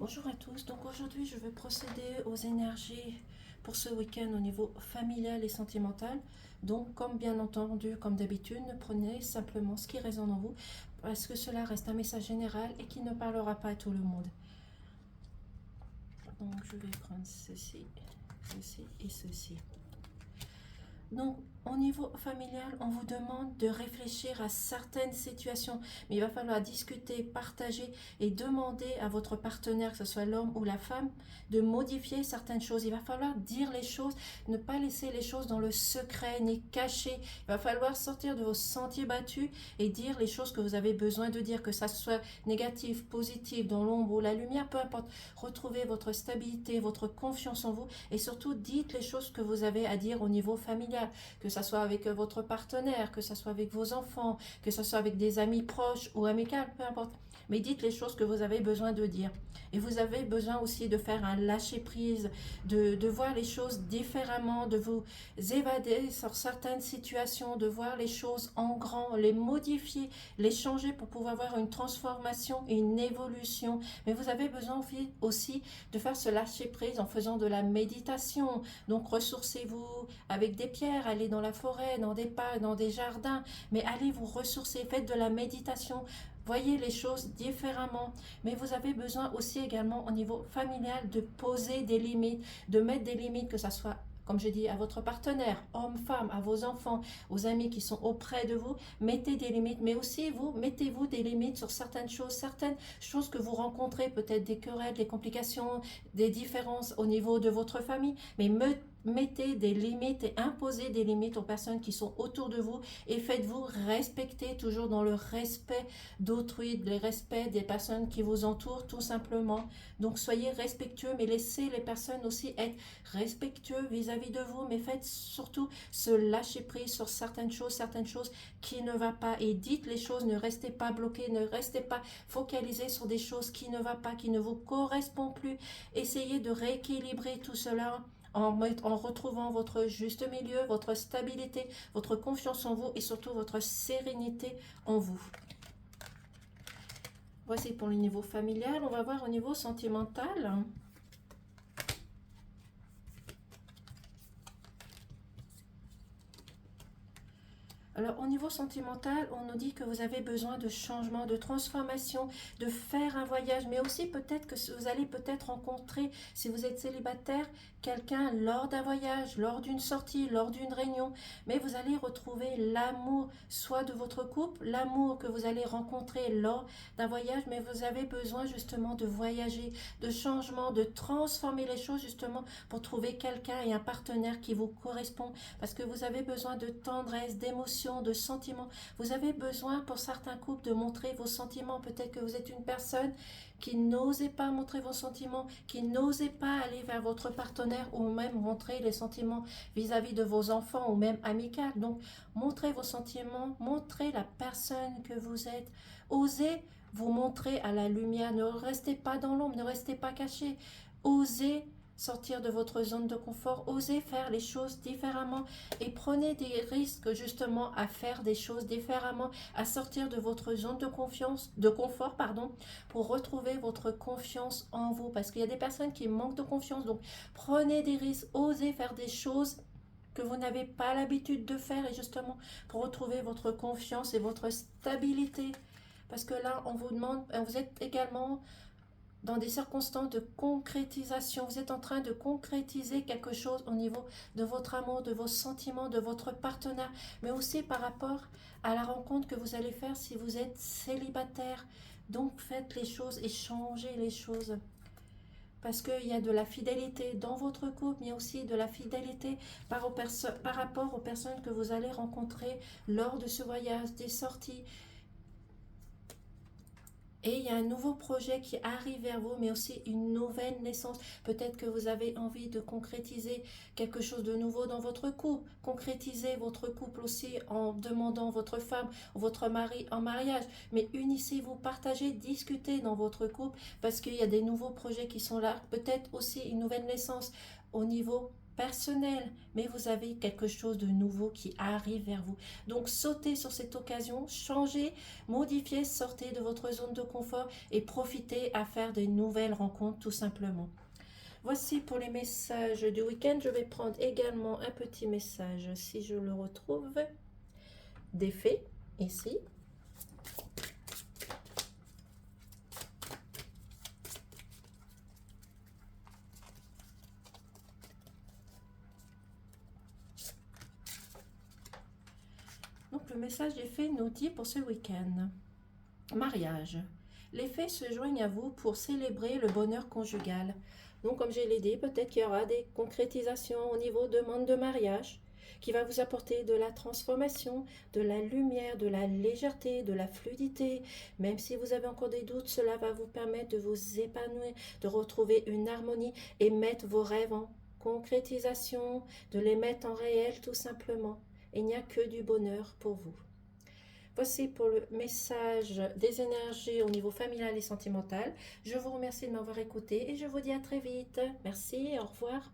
Bonjour à tous, donc aujourd'hui je vais procéder aux énergies pour ce week-end au niveau familial et sentimental. Donc comme bien entendu, comme d'habitude, ne prenez simplement ce qui résonne en vous parce que cela reste un message général et qui ne parlera pas à tout le monde. Donc je vais prendre ceci, ceci et ceci. Donc, au niveau familial, on vous demande de réfléchir à certaines situations, mais il va falloir discuter, partager et demander à votre partenaire, que ce soit l'homme ou la femme, de modifier certaines choses. Il va falloir dire les choses, ne pas laisser les choses dans le secret ni cacher. Il va falloir sortir de vos sentiers battus et dire les choses que vous avez besoin de dire, que ça soit négatif, positif, dans l'ombre ou la lumière, peu importe. Retrouvez votre stabilité, votre confiance en vous et surtout dites les choses que vous avez à dire au niveau familial, que ce soit avec votre partenaire, que ce soit avec vos enfants, que ce soit avec des amis proches ou amicaux, peu importe. Mais dites les choses que vous avez besoin de dire. Et vous avez besoin aussi de faire un lâcher-prise, de voir les choses différemment, de vous évader sur certaines situations, de voir les choses en grand, les modifier, les changer pour pouvoir avoir une transformation, une évolution. Mais vous avez besoin aussi de faire ce lâcher-prise en faisant de la méditation. Donc ressourcez-vous avec des pierres, allez dans la forêt, dans des parcs, dans des jardins, mais allez vous ressourcer, faites de la méditation, voyez les choses différemment. Mais vous avez besoin aussi également au niveau familial de poser des limites, de mettre des limites, que ça soit comme je dis, à votre partenaire, homme, femme, à vos enfants, aux amis qui sont auprès de vous, mettez des limites, mais aussi vous, mettez-vous des limites sur certaines choses que vous rencontrez, peut-être des querelles, des complications, des différences au niveau de votre famille, mais mettez des limites et imposez des limites aux personnes qui sont autour de vous et faites-vous respecter toujours dans le respect d'autrui, le respect des personnes qui vous entourent tout simplement. Donc soyez respectueux, mais laissez les personnes aussi être respectueux vis-à-vis de vous, mais faites surtout se lâcher prise sur certaines choses qui ne va pas et dites les choses, ne restez pas bloqués, ne restez pas focalisés sur des choses qui ne va pas, qui ne vous correspondent plus. Essayez de rééquilibrer tout cela en retrouvant votre juste milieu, votre stabilité, votre confiance en vous et surtout votre sérénité en vous. Voici pour le niveau familial. On va voir au niveau sentimental. Alors, au niveau sentimental, on nous dit que vous avez besoin de changement, de transformation, de faire un voyage, mais aussi peut-être que vous allez peut-être rencontrer, si vous êtes célibataire, quelqu'un lors d'un voyage, lors d'une sortie, lors d'une réunion, mais vous allez retrouver l'amour, soit de votre couple, l'amour que vous allez rencontrer lors d'un voyage, mais vous avez besoin justement de voyager, de changement, de transformer les choses justement pour trouver quelqu'un et un partenaire qui vous correspond, parce que vous avez besoin de tendresse, d'émotion, de sentiments. Vous avez besoin pour certains couples de montrer vos sentiments. Peut-être que vous êtes une personne qui n'osez pas montrer vos sentiments, qui n'osez pas aller vers votre partenaire ou même montrer les sentiments vis-à-vis de vos enfants ou même amical. Donc, montrez vos sentiments, montrez la personne que vous êtes. Osez vous montrer à la lumière. Ne restez pas dans l'ombre, ne restez pas caché. Osez sortir de votre zone de confort, osez faire les choses différemment et prenez des risques justement à faire des choses différemment, à sortir de votre zone de confort, pour retrouver votre confiance en vous, parce qu'il y a des personnes qui manquent de confiance. Donc prenez des risques, osez faire des choses que vous n'avez pas l'habitude de faire et justement pour retrouver votre confiance et votre stabilité, parce que là on vous demande, vous êtes également dans des circonstances de concrétisation. Vous êtes en train de concrétiser quelque chose au niveau de votre amour, de vos sentiments, de votre partenaire, mais aussi par rapport à la rencontre que vous allez faire si vous êtes célibataire. Donc faites les choses et changez les choses. Parce qu'il y a de la fidélité dans votre couple, mais aussi de la fidélité par rapport aux personnes que vous allez rencontrer lors de ce voyage, des sorties. Et il y a un nouveau projet qui arrive vers vous, mais aussi une nouvelle naissance. Peut-être que vous avez envie de concrétiser quelque chose de nouveau dans votre couple. Concrétisez votre couple aussi en demandant votre femme ou votre mari en mariage. Mais unissez-vous, partagez, discutez dans votre couple parce qu'il y a des nouveaux projets qui sont là. Peut-être aussi une nouvelle naissance au niveau personnel, mais vous avez quelque chose de nouveau qui arrive vers vous. Donc sautez sur cette occasion, changez, modifiez, sortez de votre zone de confort et profitez à faire de nouvelles rencontres tout simplement. Voici pour les messages du week-end. Je vais prendre également un petit message, si je le retrouve, des fées, ici. Donc le message des fées nous dit pour ce week-end. Mariage. Les fées se joignent à vous pour célébrer le bonheur conjugal. Donc comme je l'ai dit, peut-être qu'il y aura des concrétisations au niveau de demande de mariage qui va vous apporter de la transformation, de la lumière, de la légèreté, de la fluidité. Même si vous avez encore des doutes, cela va vous permettre de vous épanouir, de retrouver une harmonie et mettre vos rêves en concrétisation, de les mettre en réel tout simplement. Il n'y a que du bonheur pour vous. Voici pour le message des énergies au niveau familial et sentimental. Je vous remercie de m'avoir écouté et je vous dis à très vite. Merci, au revoir.